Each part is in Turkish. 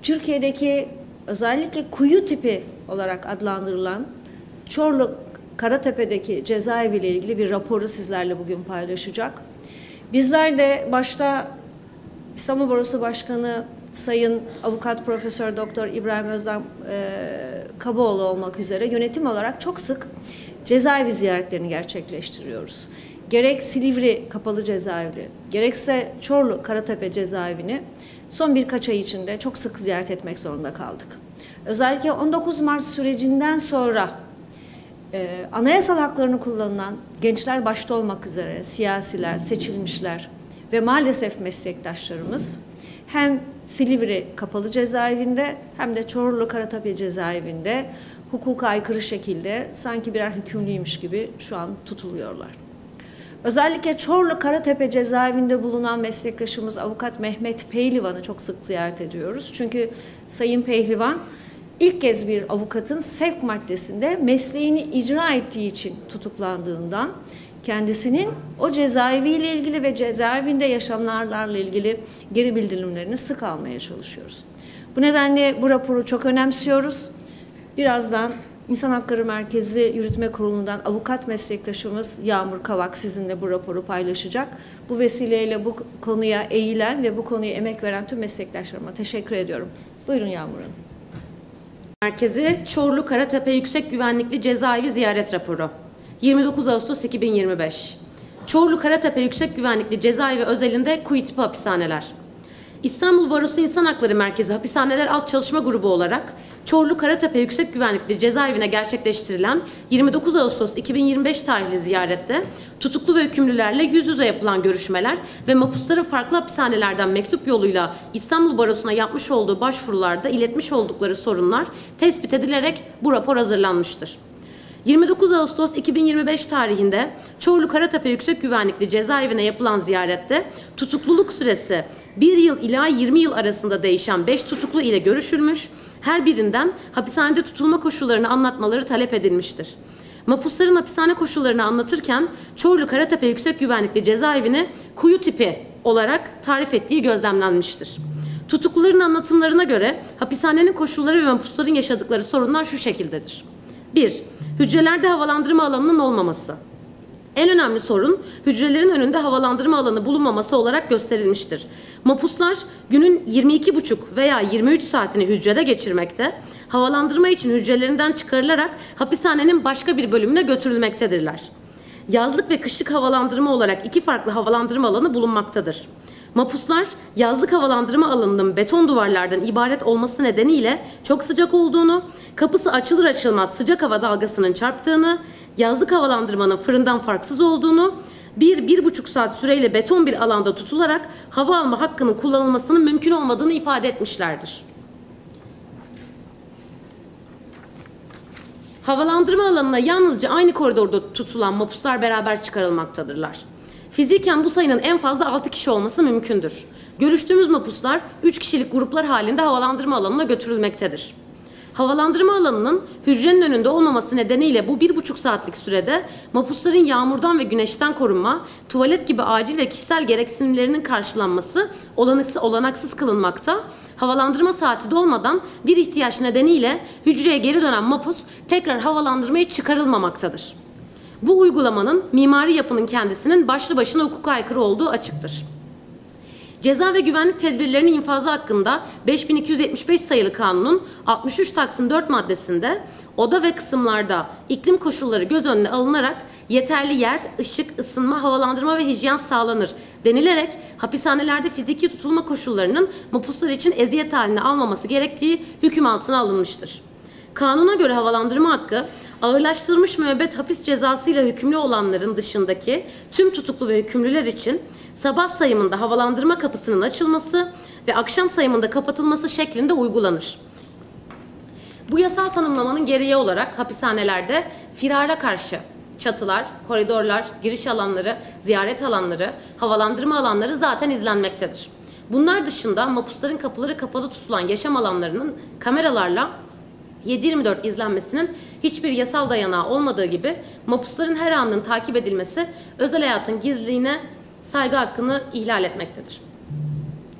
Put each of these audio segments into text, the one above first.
Türkiye'deki özellikle kuyu tipi olarak adlandırılan Çorlu Karatepe'deki cezaevi ile ilgili bir raporu sizlerle bugün paylaşacak. Bizler de başta İstanbul Barosu Başkanı Sayın Avukat Profesör Doktor İbrahim Özden Kaboğlu olmak üzere yönetim olarak çok sık cezaevi ziyaretlerini gerçekleştiriyoruz. Gerek Silivri Kapalı Cezaevi, gerekse Çorlu Karatepe Cezaevini son birkaç ay içinde çok sık ziyaret etmek zorunda kaldık. Özellikle 19 Mart sürecinden sonra anayasal haklarını kullanılan gençler başta olmak üzere siyasiler, seçilmişler ve maalesef meslektaşlarımız hem Silivri Kapalı Cezaevinde hem de Çorlu Karatepe Cezaevinde hukuka aykırı şekilde sanki birer hükümlüymüş gibi şu an tutuluyorlar. Özellikle Çorlu Karatepe Cezaevinde bulunan meslektaşımız Avukat Mehmet Pehlivan'ı çok sık ziyaret ediyoruz. Çünkü Sayın Pehlivan ilk kez bir avukatın sevk maddesinde mesleğini icra ettiği için tutuklandığından kendisinin o cezaeviyle ilgili ve cezaevinde yaşananlarla ilgili geri bildirimlerini sık almaya çalışıyoruz. Bu nedenle bu raporu çok önemsiyoruz. Birazdan İnsan Hakları Merkezi Yürütme Kurulu'ndan avukat meslektaşımız Yağmur Kavak sizinle bu raporu paylaşacak. Bu vesileyle bu konuya eğilen ve bu konuya emek veren tüm meslektaşlarıma teşekkür ediyorum. Buyurun Yağmur Hanım. Merkezi Çorlu Karatepe Yüksek Güvenlikli Cezaevi Ziyaret Raporu 29 Ağustos 2025. Çorlu Karatepe Yüksek Güvenlikli Cezaevi özelinde kuyu tipi hapishaneler. İstanbul Barosu İnsan Hakları Merkezi Hapishaneler Alt Çalışma Grubu olarak Çorlu Karatepe Yüksek Güvenlikli Cezaevine gerçekleştirilen 29 Ağustos 2025 tarihli ziyarette tutuklu ve hükümlülerle yüz yüze yapılan görüşmeler ve mahpusların farklı hapishanelerden mektup yoluyla İstanbul Barosu'na yapmış olduğu başvurularda iletmiş oldukları sorunlar tespit edilerek bu rapor hazırlanmıştır. 29 Ağustos 2025 tarihinde Çorlu Karatepe Yüksek Güvenlikli Cezaevine yapılan ziyarette tutukluluk süresi 1 yıl ila 20 yıl arasında değişen 5 tutuklu ile görüşülmüş, her birinden hapishanede tutulma koşullarını anlatmaları talep edilmiştir. Mahpusların hapishane koşullarını anlatırken Çorlu Karatepe Yüksek Güvenlikli Cezaevini kuyu tipi olarak tarif ettiği gözlemlenmiştir. Tutukluların anlatımlarına göre hapishanenin koşulları ve mahpusların yaşadıkları sorunlar şu şekildedir. 1. Hücrelerde havalandırma alanının olmaması. En önemli sorun hücrelerin önünde havalandırma alanı bulunmaması olarak gösterilmiştir. Mahpuslar günün 22,5 veya 23 saatini hücrede geçirmekte, havalandırma için hücrelerinden çıkarılarak hapishanenin başka bir bölümüne götürülmektedirler. Yazlık ve kışlık havalandırma olarak iki farklı havalandırma alanı bulunmaktadır. Mahpuslar yazlık havalandırma alanının beton duvarlardan ibaret olması nedeniyle çok sıcak olduğunu, kapısı açılır açılmaz sıcak hava dalgasının çarptığını, yazlık havalandırmanın fırından farksız olduğunu, 1-1,5 saat süreyle beton bir alanda tutularak hava alma hakkının kullanılmasının mümkün olmadığını ifade etmişlerdir. Havalandırma alanına yalnızca aynı koridorda tutulan mahpuslar beraber çıkarılmaktadırlar. Fiziken bu sayının en fazla 6 kişi olması mümkündür. Görüştüğümüz mahpuslar 3 kişilik gruplar halinde havalandırma alanına götürülmektedir. Havalandırma alanının hücrenin önünde olmaması nedeniyle bu 1,5 saatlik sürede mahpusların yağmurdan ve güneşten korunma, tuvalet gibi acil ve kişisel gereksinimlerinin karşılanması olanaksız kılınmakta. Havalandırma saati dolmadan bir ihtiyaç nedeniyle hücreye geri dönen mahpus tekrar havalandırmaya çıkarılmamaktadır. Bu uygulamanın mimari yapının kendisinin başlı başına hukuka aykırı olduğu açıktır. Ceza ve güvenlik tedbirlerinin infazı hakkında 5275 sayılı kanunun 63 Taksim 4 maddesinde oda ve kısımlarda iklim koşulları göz önüne alınarak yeterli yer, ışık, ısınma, havalandırma ve hijyen sağlanır denilerek hapishanelerde fiziki tutulma koşullarının mahpuslar için eziyet haline almaması gerektiği hüküm altına alınmıştır. Kanuna göre havalandırma hakkı ağırlaştırılmış müebbet hapis cezasıyla hükümlü olanların dışındaki tüm tutuklu ve hükümlüler için sabah sayımında havalandırma kapısının açılması ve akşam sayımında kapatılması şeklinde uygulanır. Bu yasal tanımlamanın gereği olarak hapishanelerde firara karşı çatılar, koridorlar, giriş alanları, ziyaret alanları, havalandırma alanları zaten izlenmektedir. Bunlar dışında mahpusların kapıları kapalı tutulan yaşam alanlarının kameralarla 7/24 izlenmesinin hiçbir yasal dayanağı olmadığı gibi mahpusların her anının takip edilmesi özel hayatın gizliliğine saygı hakkını ihlal etmektedir.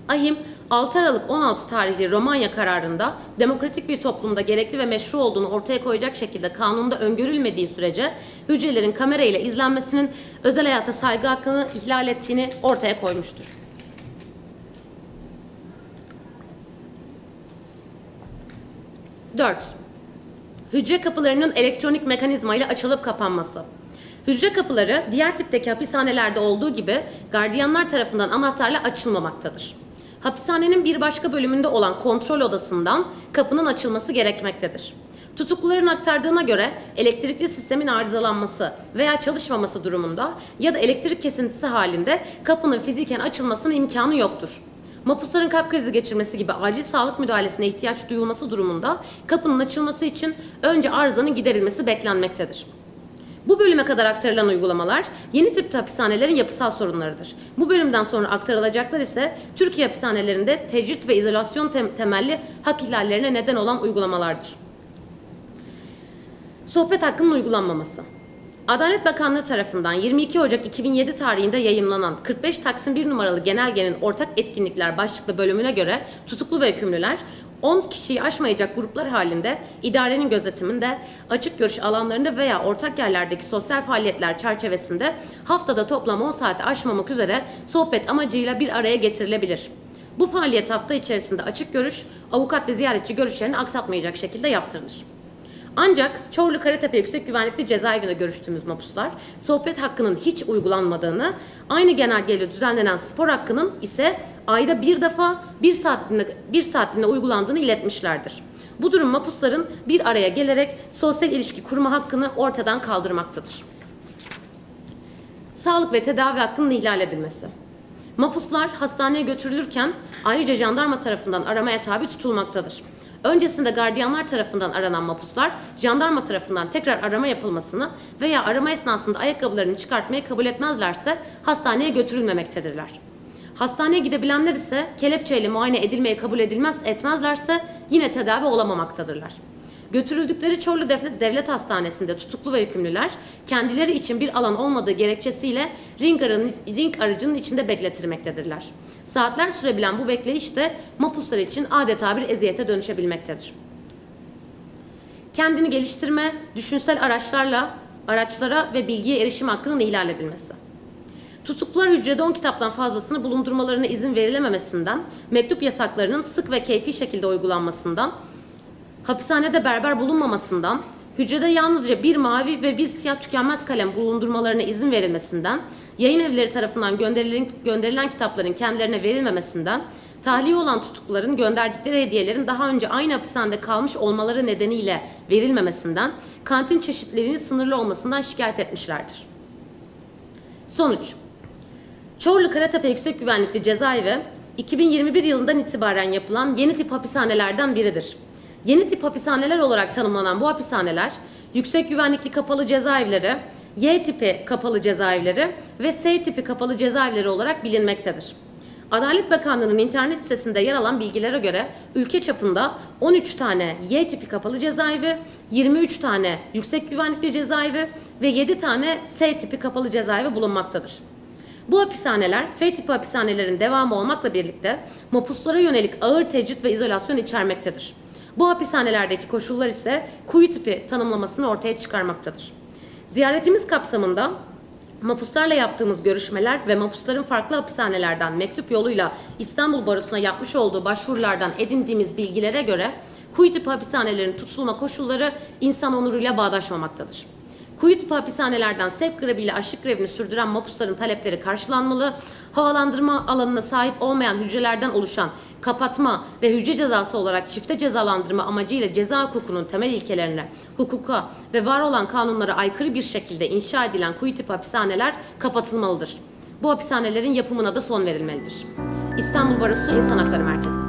Ahim 6 Aralık 16 tarihli Romanya kararında demokratik bir toplumda gerekli ve meşru olduğunu ortaya koyacak şekilde kanunda öngörülmediği sürece hücrelerin kamera ile izlenmesinin özel hayata saygı hakkını ihlal ettiğini ortaya koymuştur. Dört, hücre kapılarının elektronik mekanizma ile açılıp kapanması. Hücre kapıları diğer tipteki hapishanelerde olduğu gibi gardiyanlar tarafından anahtarla açılmamaktadır. Hapishanenin bir başka bölümünde olan kontrol odasından kapının açılması gerekmektedir. Tutukluların aktardığına göre elektrikli sistemin arızalanması veya çalışmaması durumunda ya da elektrik kesintisi halinde kapının fiziken açılmasının imkanı yoktur. Mahpusların kalp krizi geçirmesi gibi acil sağlık müdahalesine ihtiyaç duyulması durumunda kapının açılması için önce arızanın giderilmesi beklenmektedir. Bu bölüme kadar aktarılan uygulamalar yeni tip hapishanelerin yapısal sorunlarıdır. Bu bölümden sonra aktarılacaklar ise Türkiye hapishanelerinde tecrit ve izolasyon temelli hak ihlallerine neden olan uygulamalardır. Sohbet hakkının uygulanmaması. Adalet Bakanlığı tarafından 22 Ocak 2007 tarihinde yayımlanan 45 Taksim 1 numaralı genelgenin ortak etkinlikler başlıklı bölümüne göre tutuklu ve hükümlüler 10 kişiyi aşmayacak gruplar halinde idarenin gözetiminde, açık görüş alanlarında veya ortak yerlerdeki sosyal faaliyetler çerçevesinde haftada toplam 10 saati aşmamak üzere sohbet amacıyla bir araya getirilebilir. Bu faaliyet hafta içerisinde açık görüş, avukat ve ziyaretçi görüşlerini aksatmayacak şekilde yaptırılır. Ancak Çorlu Karatepe Yüksek Güvenlikli Cezaevinde görüştüğümüz mahpuslar sohbet hakkının hiç uygulanmadığını, aynı genelgeyle düzenlenen spor hakkının ise ayda bir defa bir saatliğine uygulandığını iletmişlerdir. Bu durum mahpusların bir araya gelerek sosyal ilişki kurma hakkını ortadan kaldırmaktadır. Sağlık ve tedavi hakkının ihlal edilmesi. Mahpuslar hastaneye götürülürken ayrıca jandarma tarafından aramaya tabi tutulmaktadır. Öncesinde gardiyanlar tarafından aranan mahpuslar, jandarma tarafından tekrar arama yapılmasını veya arama esnasında ayakkabılarını çıkartmayı kabul etmezlerse hastaneye götürülmemektedirler. Hastaneye gidebilenler ise kelepçeyle muayene edilmeye kabul etmezlerse yine tedavi olamamaktadırlar. Götürüldükleri Çorlu Devlet Hastanesi'nde tutuklu ve hükümlüler kendileri için bir alan olmadığı gerekçesiyle ring aracının içinde bekletilmektedirler. Saatler sürebilen bu bekleyiş de mahpuslar için adeta bir eziyete dönüşebilmektedir. Kendini geliştirme, düşünsel araçlara ve bilgiye erişim hakkının ihlal edilmesi. Tutuklular hücrede 10 kitaptan fazlasını bulundurmalarına izin verilememesinden, mektup yasaklarının sık ve keyfi şekilde uygulanmasından, hapishanede berber bulunmamasından, hücrede yalnızca bir mavi ve bir siyah tükenmez kalem bulundurmalarına izin verilmesinden, yayın evleri tarafından gönderilen kitapların kendilerine verilmemesinden, tahliye olan tutukluların gönderdikleri hediyelerin daha önce aynı hapishanede kalmış olmaları nedeniyle verilmemesinden, kantin çeşitliliğinin sınırlı olmasından şikayet etmişlerdir. Sonuç: Çorlu Karatepe Yüksek Güvenlikli Cezaevi, 2021 yılından itibaren yapılan yeni tip hapishanelerden biridir. Yeni tip hapishaneler olarak tanımlanan bu hapishaneler, yüksek güvenlikli kapalı cezaevleri, Y tipi kapalı cezaevleri ve S tipi kapalı cezaevleri olarak bilinmektedir. Adalet Bakanlığı'nın internet sitesinde yer alan bilgilere göre ülke çapında 13 tane Y tipi kapalı cezaevi, 23 tane yüksek güvenlikli cezaevi ve 7 tane S tipi kapalı cezaevi bulunmaktadır. Bu hapishaneler F tipi hapishanelerin devamı olmakla birlikte mahpuslara yönelik ağır tecrit ve izolasyon içermektedir. Bu hapishanelerdeki koşullar ise kuyu tipi tanımlamasını ortaya çıkarmaktadır. Ziyaretimiz kapsamında mahpuslarla yaptığımız görüşmeler ve mahpusların farklı hapishanelerden mektup yoluyla İstanbul Barosu'na yapmış olduğu başvurulardan edindiğimiz bilgilere göre kuyu tipi hapishanelerin tutulma koşulları insan onuruyla bağdaşmamaktadır. Kuyu tipi hapishanelerden sevk greviyle açlık grevini sürdüren mahpusların talepleri karşılanmalı, havalandırma alanına sahip olmayan hücrelerden oluşan kapatma ve hücre cezası olarak çifte cezalandırma amacıyla ceza hukukunun temel ilkelerine, hukuka ve var olan kanunlara aykırı bir şekilde inşa edilen kuyu tipi hapishaneler kapatılmalıdır. Bu hapishanelerin yapımına da son verilmelidir. İstanbul Barosu İnsan Hakları Merkezi.